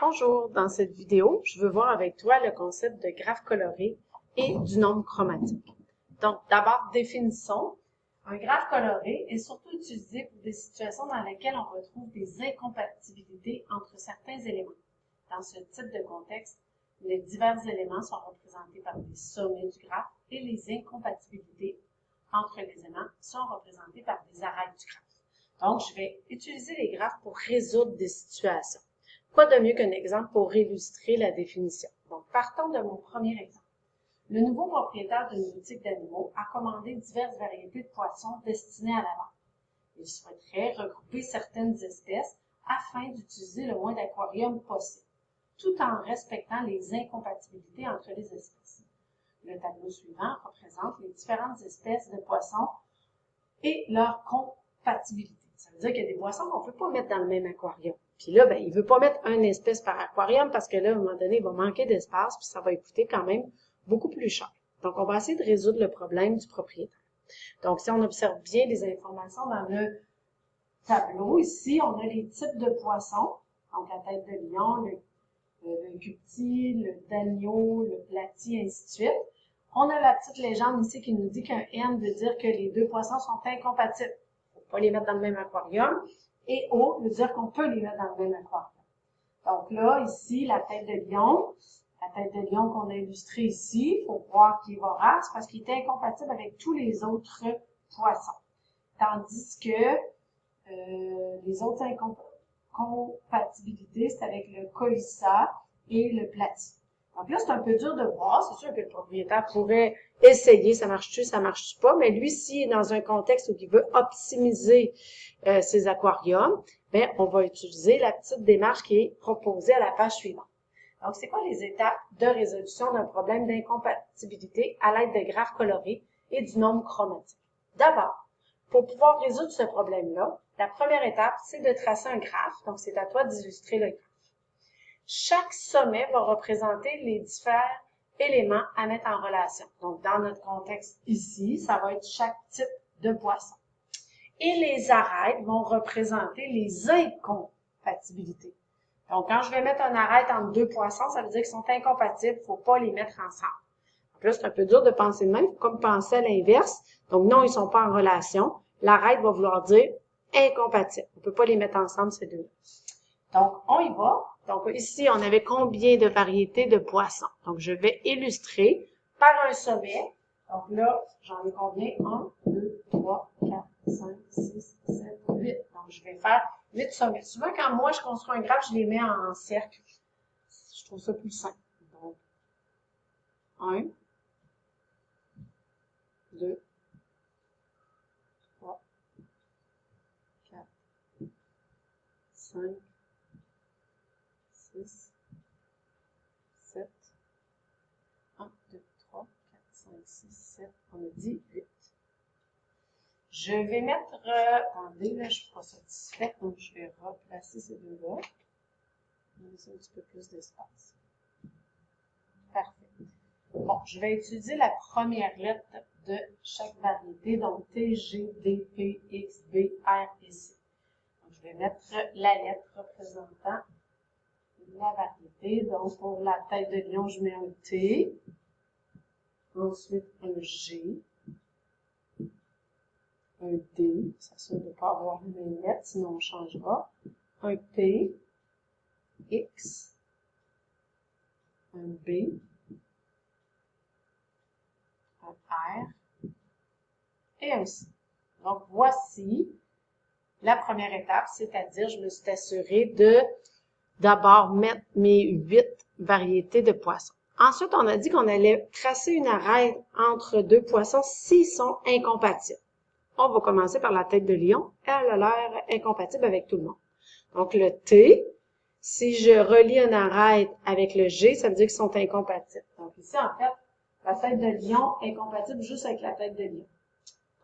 Bonjour, dans cette vidéo, je veux voir avec toi le concept de graphe coloré et du nombre chromatique. Donc, d'abord, définissons. Un graphe coloré est surtout utilisé pour des situations dans lesquelles on retrouve des incompatibilités entre certains éléments. Dans ce type de contexte, les divers éléments sont représentés par des sommets du graphe et les incompatibilités entre les éléments sont représentées par des arêtes du graphe. Donc, je vais utiliser les graphes pour résoudre des situations. Quoi de mieux qu'un exemple pour illustrer la définition? Donc, partons de mon premier exemple. Le nouveau propriétaire d'une boutique d'animaux a commandé diverses variétés de poissons destinées à la vente. Il souhaiterait regrouper certaines espèces afin d'utiliser le moins d'aquariums possible, tout en respectant les incompatibilités entre les espèces. Le tableau suivant représente les différentes espèces de poissons et leur compatibilité. Ça veut dire qu'il y a des poissons qu'on ne peut pas mettre dans le même aquarium. Puis là, il ne veut pas mettre une espèce par aquarium parce que là, à un moment donné, il va manquer d'espace puis ça va coûter quand même beaucoup plus cher. Donc, on va essayer de résoudre le problème du propriétaire. Donc, si on observe bien les informations dans le tableau, ici, on a les types de poissons. Donc, la tête de lion, le gupti, le d'agneau, le platy, ainsi de suite. On a la petite légende ici qui nous dit qu'un N veut dire que les deux poissons sont incompatibles. Il ne faut pas les mettre dans le même aquarium. Et O veut dire qu'on peut les mettre dans le même aquarium. Donc là, ici, la tête de lion qu'on a illustrée ici, il faut voir qu'il est vorace parce qu'il est incompatible avec tous les autres poissons. Tandis que les autres incompatibilités, c'est avec le colissa et le platy. Donc là, c'est un peu dur de voir. C'est sûr que le propriétaire pourrait essayer, ça marche-tu, ça marche-tu pas, mais lui, s'il est dans un contexte où il veut optimiser ses aquariums, bien, on va utiliser la petite démarche qui est proposée à la page suivante. Donc, c'est quoi les étapes de résolution d'un problème d'incompatibilité à l'aide de graphes colorés et du nombre chromatique? D'abord, pour pouvoir résoudre ce problème-là, la première étape, c'est de tracer un graphe. Donc, c'est à toi d'illustrer le graphe. Chaque sommet va représenter les différents éléments à mettre en relation. Donc, dans notre contexte ici, ça va être chaque type de poisson. Et les arêtes vont représenter les incompatibilités. Donc, quand je vais mettre un arête entre deux poissons, ça veut dire qu'ils sont incompatibles, il ne faut pas les mettre ensemble. Donc là, c'est un peu dur de penser de même, il faut comme penser à l'inverse. Donc, non, ils ne sont pas en relation. L'arête va vouloir dire incompatible. On ne peut pas les mettre ensemble, ces deux-là. Donc, on y va. Donc, ici, on avait combien de variétés de poissons? Donc, je vais illustrer par un sommet. Donc là, j'en ai combien? 1, 2, 3, 4, 5, 6, 7, 8. Donc, je vais faire 8 sommets. Souvent, quand moi, je construis un graphe, je les mets en cercle. Je trouve ça plus simple. Donc, 1, 2, 3, 4, 5, 6, 7, 1, 2, 3, 4, 5, 6, 7, on a dit 8. Je vais mettre, attendez, là, je ne suis pas satisfaite, donc je vais replacer ces deux-là. On laisser un petit peu plus d'espace. Parfait. Bon, je vais utiliser la première lettre de chaque variété, donc T, G, D, P, X, B, R et C. Donc, je vais mettre la lettre représentant la variété. Donc, pour la tête de lion, je mets un T. Ensuite, un G. Un D. S'assure de ne pas avoir les mêmes lettres, sinon on changera. Un P. X. Un B. Un R. Et un C. Donc, voici la première étape, c'est-à-dire, je me suis assurée de d'abord mettre mes 8 variétés de poissons. Ensuite, on a dit qu'on allait tracer une arête entre deux poissons s'ils sont incompatibles. On va commencer par la tête de lion. Elle a l'air incompatible avec tout le monde. Donc, le T, si je relie une arête avec le G, ça veut dire qu'ils sont incompatibles. Donc, ici, en fait, la tête de lion est compatible juste avec la tête de lion.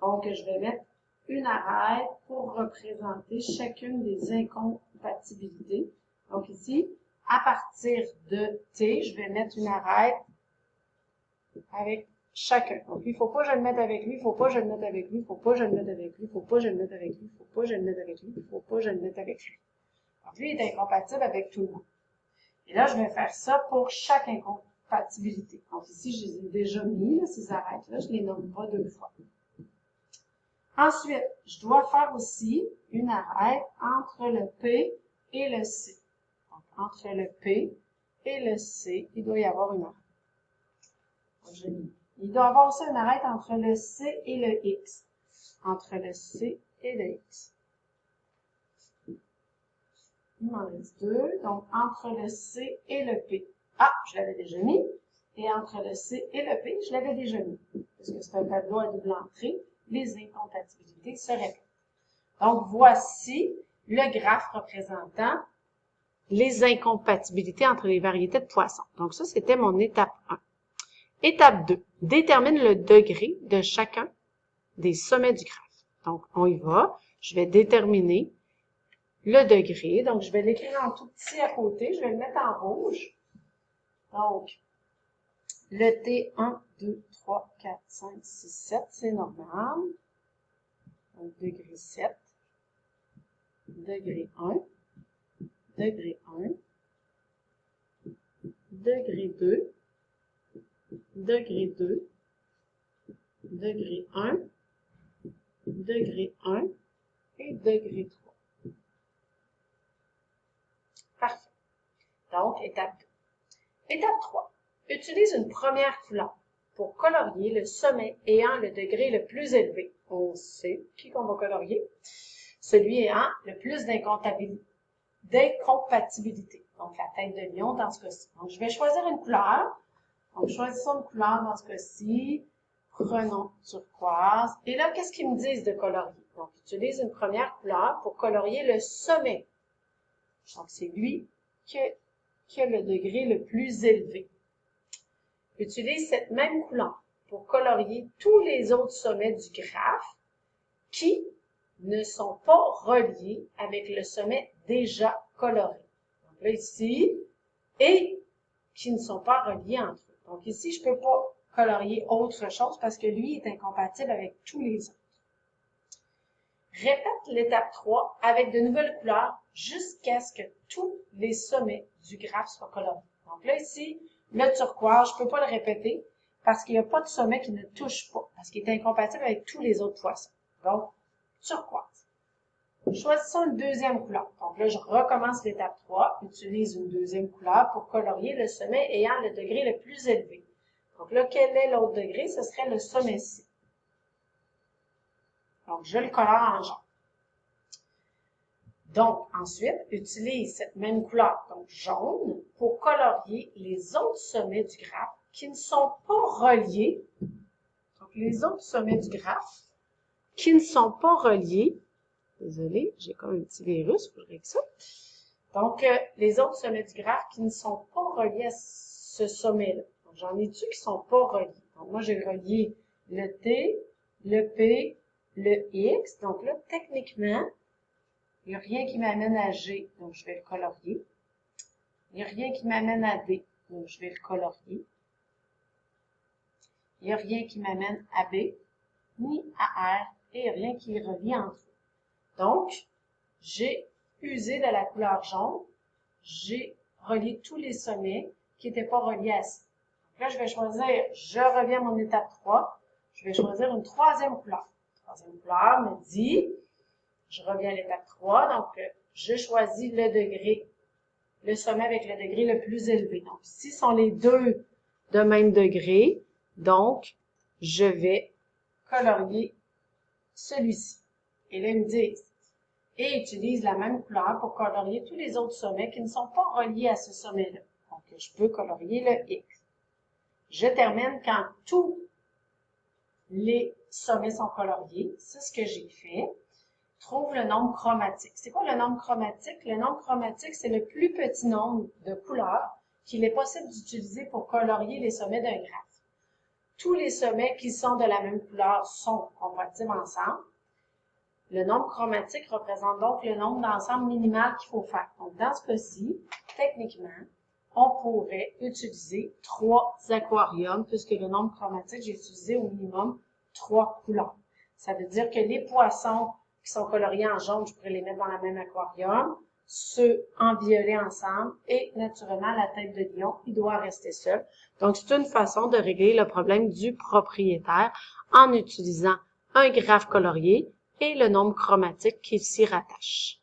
Donc, je vais mettre une arête pour représenter chacune des incompatibilités. Donc ici, à partir de T, je vais mettre une arête avec chacun. Donc, il ne faut pas que je le mette avec lui, il ne faut pas que je le mette avec lui, il ne faut pas que je le mette avec lui, il ne faut pas que je le mette avec lui, il ne faut pas que je le mette avec lui, il ne faut pas que je le mette avec lui. Donc, lui est incompatible avec tout le monde. Et là, je vais faire ça pour chaque incompatibilité. Donc ici, je les ai déjà mis, là, ces arêtes-là, je ne les nomme pas deux fois. Ensuite, je dois faire aussi une arête entre le P et le C. Donc, entre le P et le C, il doit y avoir une arête. Il doit y avoir aussi une arête entre le C et le X. Entre le C et le X. Il m'en reste deux. Donc, entre le C et le P. Ah, je l'avais déjà mis. Et entre le C et le P, je l'avais déjà mis. Parce que c'est un tableau à double entrée, les incompatibilités se répètent. Donc, voici le graphe représentant les incompatibilités entre les variétés de poissons. Donc, ça, c'était mon étape 1. Étape 2. Détermine le degré de chacun des sommets du graphe. Donc, on y va. Je vais déterminer le degré. Donc, je vais l'écrire en tout petit à côté. Je vais le mettre en rouge. Donc, le T, 1, 2, 3, 4, 5, 6, 7, c'est normal. Donc, degré 7. Degré 1. Degré 1. Degré 2. Degré 2. Degré 1. Degré 1. Et degré 3. Parfait. Donc, étape 2. Étape 3. Utilise une première couleur pour colorier le sommet ayant le degré le plus élevé. On sait qui qu'on va colorier. Celui ayant le plus d'incompatibilité. Donc, la tête de lion dans ce cas-ci. Donc, je vais choisir une couleur. Donc, choisissons une couleur dans ce cas-ci. Prenons turquoise. Et là, qu'est-ce qu'ils me disent de colorier? Donc, utilise une première couleur pour colorier le sommet. Donc, c'est lui qui a le degré le plus élevé. Utilise cette même couleur pour colorier tous les autres sommets du graphe qui ne sont pas reliés avec le sommet déjà coloré. Donc là, ici, et qui ne sont pas reliés entre eux. Donc ici, je ne peux pas colorier autre chose parce que lui est incompatible avec tous les autres. Répète l'étape 3 avec de nouvelles couleurs jusqu'à ce que tous les sommets du graphe soient colorés. Donc là, ici, le turquoise, je ne peux pas le répéter parce qu'il n'y a pas de sommet qui ne touche pas, parce qu'il est incompatible avec tous les autres poissons. Donc, turquoise. Choisissons une deuxième couleur. Donc là, je recommence l'étape 3. Utilise une deuxième couleur pour colorier le sommet ayant le degré le plus élevé. Donc là, quel est l'autre degré? Ce serait le sommet C. Donc, je le colore en jaune. Donc, ensuite, utilise cette même couleur, donc jaune, pour colorier les autres sommets du graphe qui ne sont pas reliés. Donc, les autres sommets du graphe qui ne sont pas reliés. Désolée, j'ai comme un petit virus, il faudrait que ça. Donc, les autres sommets du graphe qui ne sont pas reliés à ce sommet-là. Donc, j'en ai-tu qui ne sont pas reliés? Donc, moi, j'ai relié le T, le P, le X. Donc là, techniquement, il n'y a rien qui m'amène à G, donc je vais le colorier. Il n'y a rien qui m'amène à D, donc je vais le colorier. Il n'y a rien qui m'amène à B, ni à R, et il n'y a rien qui est relié entre eux. Donc, j'ai usé de la couleur jaune, j'ai relié tous les sommets qui n'étaient pas reliés à C. Donc là, je vais choisir, je reviens à mon étape 3, je vais choisir une troisième couleur. La troisième couleur me dit, je reviens à l'étape 3, donc je choisis le degré, le sommet avec le degré le plus élevé. Donc ici sont les deux de même degré, donc je vais colorier celui-ci. Et là, ils me disent, et utilise la même couleur pour colorier tous les autres sommets qui ne sont pas reliés à ce sommet-là. Donc je peux colorier le X. Je termine quand tous les sommets sont coloriés. C'est ce que j'ai fait. Trouve le nombre chromatique. C'est quoi le nombre chromatique? Le nombre chromatique, c'est le plus petit nombre de couleurs qu'il est possible d'utiliser pour colorier les sommets d'un graphe. Tous les sommets qui sont de la même couleur sont compatibles ensemble. Le nombre chromatique représente donc le nombre d'ensembles minimal qu'il faut faire. Donc, dans ce cas-ci, techniquement, on pourrait utiliser 3 aquariums, puisque le nombre chromatique, j'ai utilisé au minimum 3 couleurs. Ça veut dire que les poissons qui sont coloriés en jaune, je pourrais les mettre dans le même aquarium. ceux en violet ensemble et naturellement la tête de lion, il doit rester seul. Donc, c'est une façon de régler le problème du propriétaire en utilisant un graphe colorié et le nombre chromatique qui s'y rattache.